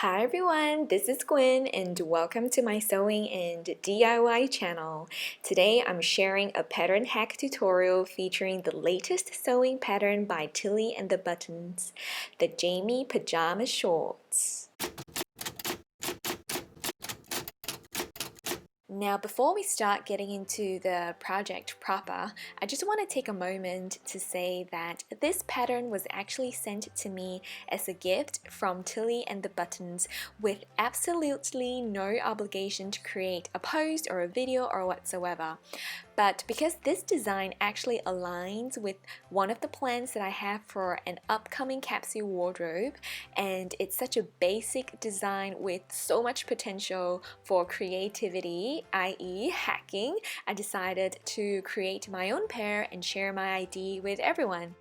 Hi everyone, this is Gwen and welcome to my sewing and DIY channel. Today I'm sharing a pattern hack tutorial featuring the latest sewing pattern by Tilly and the Buttons, the Jaimie Pyjama shorts. Now, before we start getting into the project proper, I just want to take a moment to say that this pattern was actually sent to me as a gift from Tilly and the Buttons with absolutely no obligation to create a post or a video or whatsoever. But because this design actually aligns with one of the plans that I have for an upcoming capsule wardrobe, and it's such a basic design with so much potential for creativity, i.e. hacking, I decided to create my own pair and share my idea with everyone.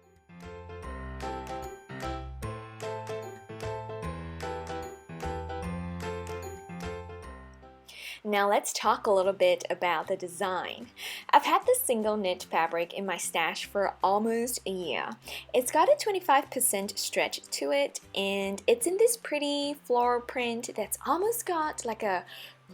Now let's talk a little bit about the design. I've had this single knit fabric in my stash for almost a year. It's got a 25% stretch to it and it's in this pretty floral print that's almost got like a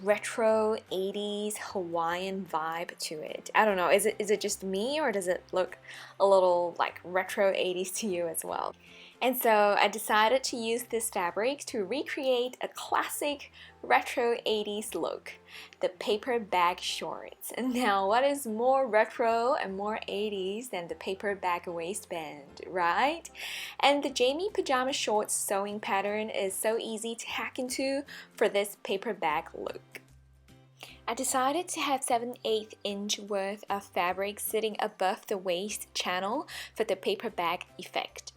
retro 80s Hawaiian vibe to it. I don't know, is it just me or does it look a little like retro 80s to you as well? And so I decided to use this fabric to recreate a classic retro 80s look, the paper bag shorts. And now what is more retro and more 80s than the paper bag waistband, right? And the Jaimie Pyjama shorts sewing pattern is so easy to hack into for this paper bag look. I decided to have 7/8 inch worth of fabric sitting above the waist channel for the paper bag effect.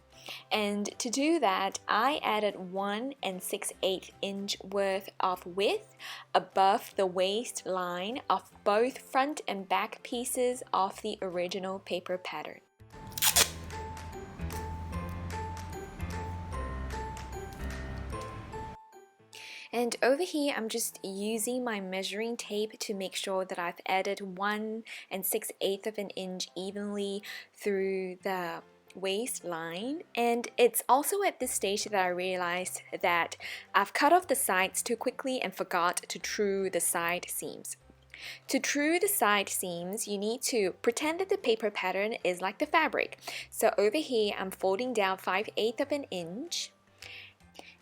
And to do that, I added 1 6/8 inch worth of width above the waistline of both front and back pieces of the original paper pattern. And over here, I'm just using my measuring tape to make sure that I've added 1 6/8 of an inch evenly through the waistline. And it's also at this stage that I realized that I've cut off the sides too quickly and forgot to true the side seams. To true the side seams, you need to pretend that the paper pattern is like the fabric. So over here, I'm folding down 5/8 of an inch.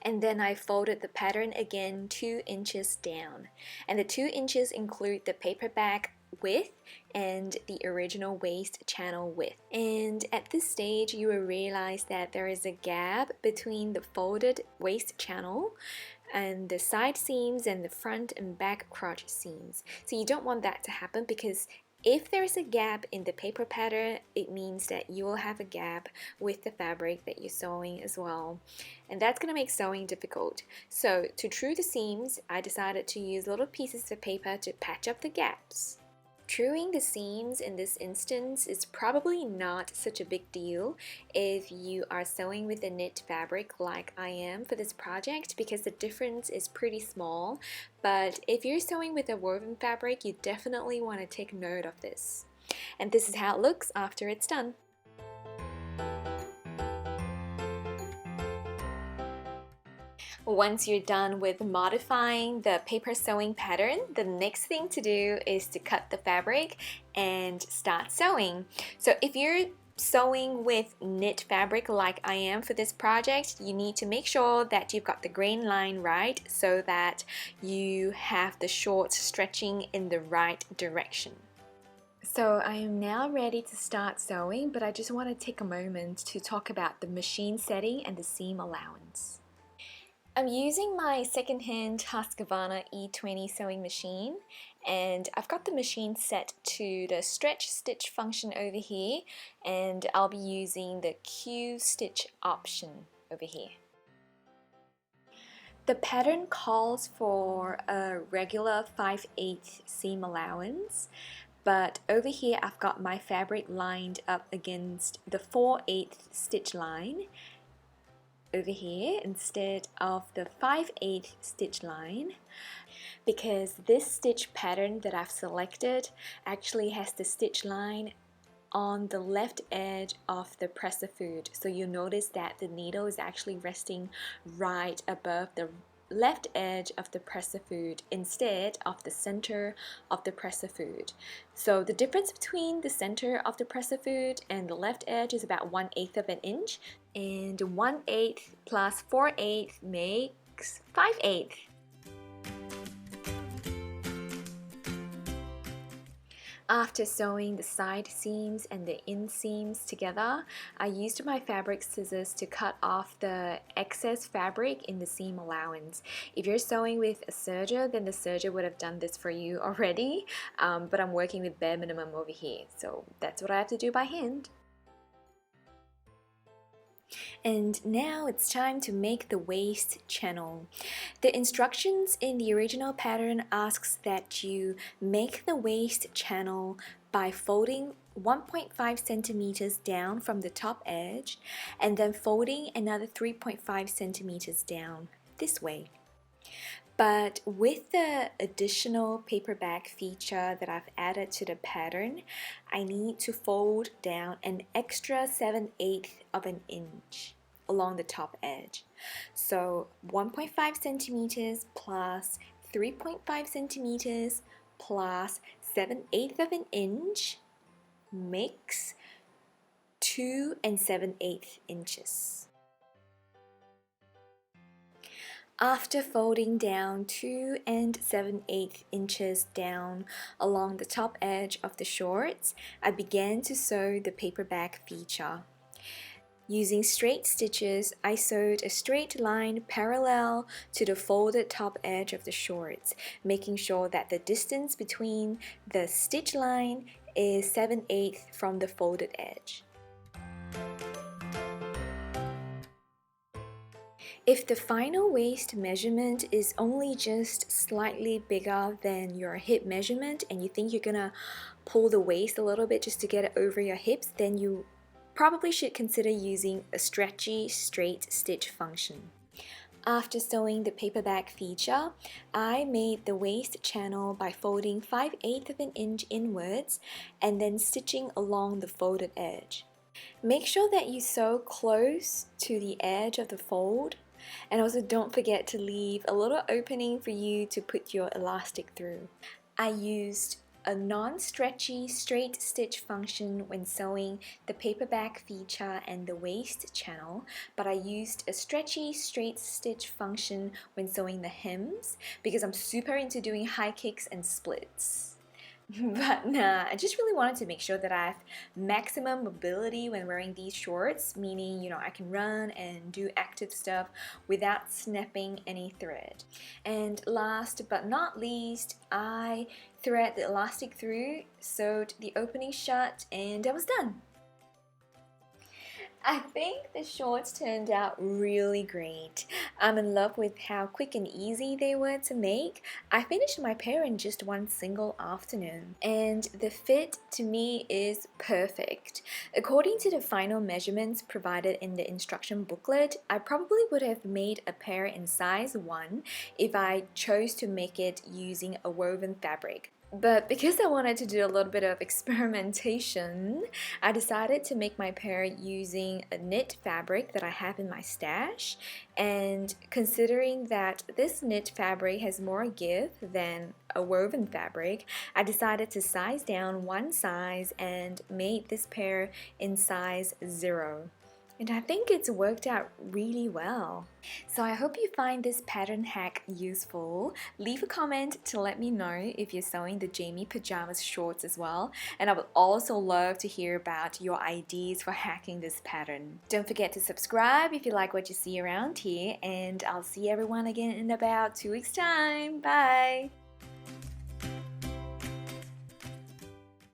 And then I folded the pattern again 2 inches down. And the 2 inches include the paper bag width and the original waist channel width. And at this stage you will realize that there is a gap between the folded waist channel and the side seams and the front and back crotch seams. So you don't want that to happen, because if there is a gap in the paper pattern, it means that you will have a gap with the fabric that you're sewing as well. And that's going to make sewing difficult. So to true the seams, I decided to use little pieces of paper to patch up the gaps. Truing the seams in this instance is probably not such a big deal if you are sewing with a knit fabric like I am for this project, because the difference is pretty small. But if you're sewing with a woven fabric, you definitely want to take note of this. And this is how it looks after it's done. Once you're done with modifying the paper sewing pattern, the next thing to do is to cut the fabric and start sewing. So if you're sewing with knit fabric like I am for this project, you need to make sure that you've got the grain line right so that you have the shorts stretching in the right direction. So I am now ready to start sewing, but I just want to take a moment to talk about the machine setting and the seam allowance. I'm using my secondhand Husqvarna E20 sewing machine, and I've got the machine set to the stretch stitch function over here, and I'll be using the Q stitch option over here. The pattern calls for a regular 5/8 seam allowance, but over here I've got my fabric lined up against the 4/8 stitch line over here instead of the 5/8 stitch line, because this stitch pattern that I've selected actually has the stitch line on the left edge of the presser foot. So you'll notice that the needle is actually resting right above the left edge of the presser foot instead of the center of the presser foot. So the difference between the center of the presser foot and the left edge is about 1/8 of an inch, and 1/8 plus 4/8 makes 5/8. After sewing the side seams and the inseams together, I used my fabric scissors to cut off the excess fabric in the seam allowance. If you're sewing with a serger, then the serger would have done this for you already, but I'm working with bare minimum over here, so that's what I have to do by hand. And now it's time to make the waist channel. The instructions in the original pattern asks that you make the waist channel by folding 1.5 centimeters down from the top edge and then folding another 3.5 centimeters down this way. But with the additional paperbag feature that I've added to the pattern, I need to fold down an extra 7/8 of an inch along the top edge. So 1.5 centimeters plus 3.5 centimeters plus 7/8 of an inch makes 2 7/8 inches. After folding down 2 7/8 inches down along the top edge of the shorts, I began to sew the paperbag feature. Using straight stitches, I sewed a straight line parallel to the folded top edge of the shorts, making sure that the distance between the stitch line is 7/8 from the folded edge. If the final waist measurement is only just slightly bigger than your hip measurement and you think you're gonna pull the waist a little bit just to get it over your hips, then you probably should consider using a stretchy straight stitch function. After sewing the paperbag feature, I made the waist channel by folding 5/8 of an inch inwards and then stitching along the folded edge. Make sure that you sew close to the edge of the fold, and also don't forget to leave a little opening for you to put your elastic through. I used a non-stretchy straight stitch function when sewing the paperbag feature and the waist channel, but I used a stretchy straight stitch function when sewing the hems because I'm super into doing high kicks and splits. But nah, I just really wanted to make sure that I have maximum mobility when wearing these shorts, meaning, you know, I can run and do active stuff without snapping any thread. And last but not least, I thread the elastic through, sewed the opening shut, and I was done. I think the shorts turned out really great. I'm in love with how quick and easy they were to make. I finished my pair in just one single afternoon, and the fit to me is perfect. According to the final measurements provided in the instruction booklet, I probably would have made a pair in size 1 if I chose to make it using a woven fabric. But because I wanted to do a little bit of experimentation, I decided to make my pair using a knit fabric that I have in my stash. And considering that this knit fabric has more give than a woven fabric, I decided to size down one size and made this pair in size 0. And I think it's worked out really well. So I hope you find this pattern hack useful. Leave a comment to let me know if you're sewing the Jaimie Pyjamas shorts as well. And I would also love to hear about your ideas for hacking this pattern. Don't forget to subscribe if you like what you see around here. And I'll see everyone again in about 2 weeks' time. Bye!